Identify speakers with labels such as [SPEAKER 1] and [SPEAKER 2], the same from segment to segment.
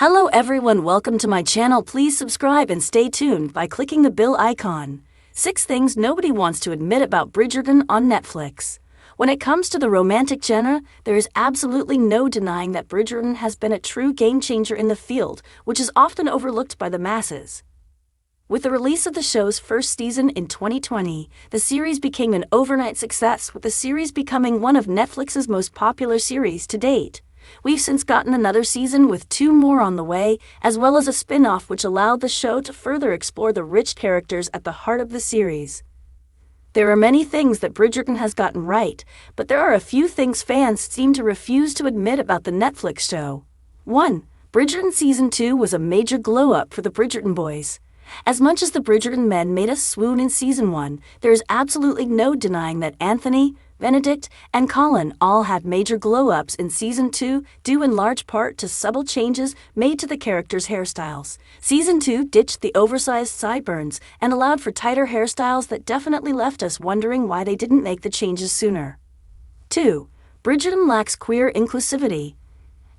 [SPEAKER 1] Hello everyone, welcome to my channel. Please subscribe and stay tuned by clicking the bell icon. 6 things nobody wants to admit about Bridgerton on Netflix. When it comes to the romantic genre, there is absolutely no denying that Bridgerton has been a true game changer in the field, which is often overlooked by the masses. With the release of the show's first season in 2020, the series became an overnight success, with the series becoming one of Netflix's most popular series to date. We've since gotten another season with 2 more on the way, as well as a spin-off which allowed the show to further explore the rich characters at the heart of the series. There are many things that Bridgerton has gotten right, but there are a few things fans seem to refuse to admit about the Netflix show. 1. Bridgerton Season 2 was a major glow-up for the Bridgerton boys. As much as the Bridgerton men made us swoon in Season 1, there is absolutely no denying that Anthony, Benedict, and Colin all had major glow-ups in Season 2, due in large part to subtle changes made to the characters' hairstyles. Season 2 ditched the oversized sideburns and allowed for tighter hairstyles that definitely left us wondering why they didn't make the changes sooner. 2. Bridgerton lacks queer inclusivity.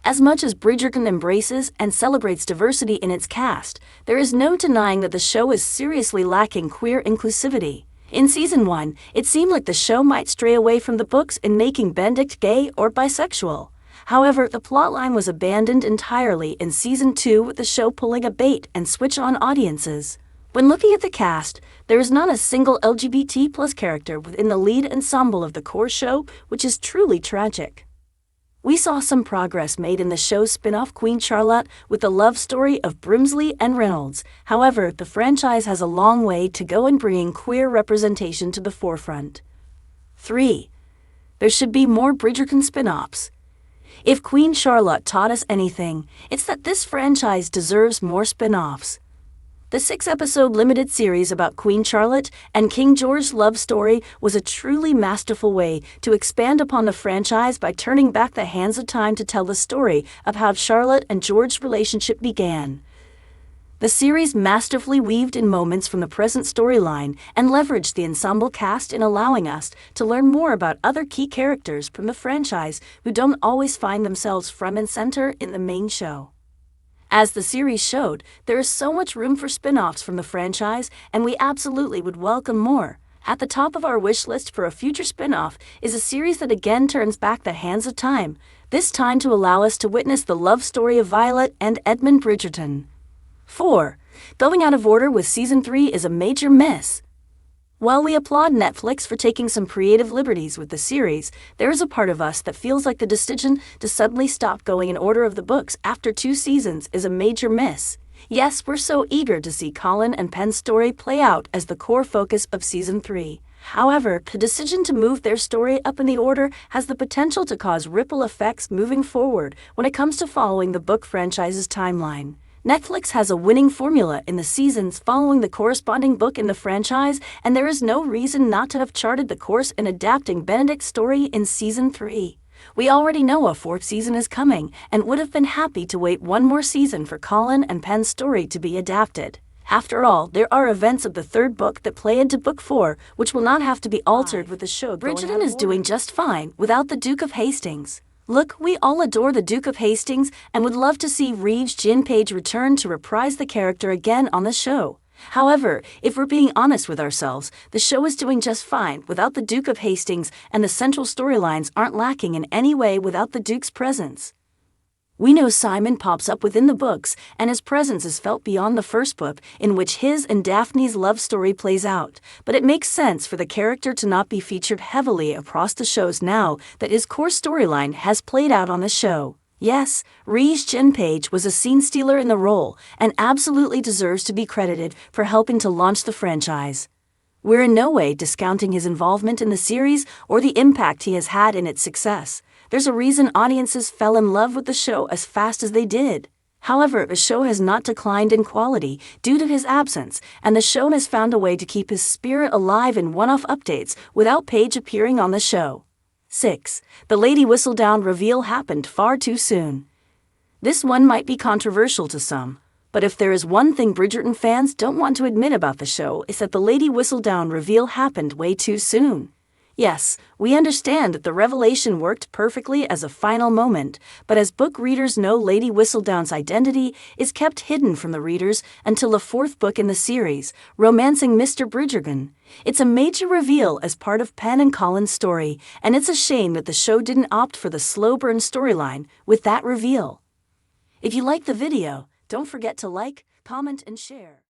[SPEAKER 1] As much as Bridgerton embraces and celebrates diversity in its cast, there is no denying that the show is seriously lacking queer inclusivity. In Season 1, it seemed like the show might stray away from the books in making Benedict gay or bisexual. However, the plotline was abandoned entirely in Season 2, with the show pulling a bait and switch on audiences. When looking at the cast, there is not a single LGBT+ character within the lead ensemble of the core show, which is truly tragic. We saw some progress made in the show's spin-off Queen Charlotte with the love story of Brimsley and Reynolds. However, the franchise has a long way to go in bringing queer representation to the forefront. 3. There should be more Bridgerton spin-offs. If Queen Charlotte taught us anything, it's that this franchise deserves more spin-offs. The 6-episode limited series about Queen Charlotte and King George's love story was a truly masterful way to expand upon the franchise by turning back the hands of time to tell the story of how Charlotte and George's relationship began. The series masterfully weaved in moments from the present storyline and leveraged the ensemble cast in allowing us to learn more about other key characters from the franchise who don't always find themselves front and center in the main show. As the series showed, there is so much room for spin-offs from the franchise, and we absolutely would welcome more. At the top of our wish list for a future spin-off is a series that again turns back the hands of time, this time to allow us to witness the love story of Violet and Edmund Bridgerton. 4. Going out of order with Season 3 is a major miss. While we applaud Netflix for taking some creative liberties with the series, there is a part of us that feels like the decision to suddenly stop going in order of the books after 2 seasons is a major miss. Yes, we're so eager to see Colin and Pen's story play out as the core focus of Season 3. However, the decision to move their story up in the order has the potential to cause ripple effects moving forward when it comes to following the book franchise's timeline. Netflix has a winning formula in the seasons following the corresponding book in the franchise, and there is no reason not to have charted the course in adapting Benedict's story in Season 3. We already know a 4th season is coming, and would have been happy to wait 1 more season for Colin and Pen's story to be adapted. After all, there are events of the 3rd book that play into Book 4, which will not have to be altered with the show. Bridgerton is doing just fine without the Duke of Hastings. Look, we all adore the Duke of Hastings and would love to see Regé-Jean Page return to reprise the character again on the show. However, if we're being honest with ourselves, the show is doing just fine without the Duke of Hastings, and the central storylines aren't lacking in any way without the Duke's presence. We know Simon pops up within the books, and his presence is felt beyond the 1st book, in which his and Daphne's love story plays out, but it makes sense for the character to not be featured heavily across the shows now that his core storyline has played out on the show. Yes, Regé-Jean Page was a scene stealer in the role, and absolutely deserves to be credited for helping to launch the franchise. We're in no way discounting his involvement in the series or the impact he has had in its success. There's a reason audiences fell in love with the show as fast as they did. However, the show has not declined in quality due to his absence, and the show has found a way to keep his spirit alive in one-off updates without Page appearing on the show. 6. The Lady Whistledown reveal happened far too soon. This one might be controversial to some, but if there is one thing Bridgerton fans don't want to admit about the show, it's that the Lady Whistledown reveal happened way too soon. Yes, we understand that the revelation worked perfectly as a final moment, but as book readers know, Lady Whistledown's identity is kept hidden from the readers until the fourth book in the series, Romancing Mr. Bridgerton. It's a major reveal as part of Penn and Colin's story, and it's a shame that the show didn't opt for the slow burn storyline with that reveal. If you like the video, don't forget to like, comment, and share.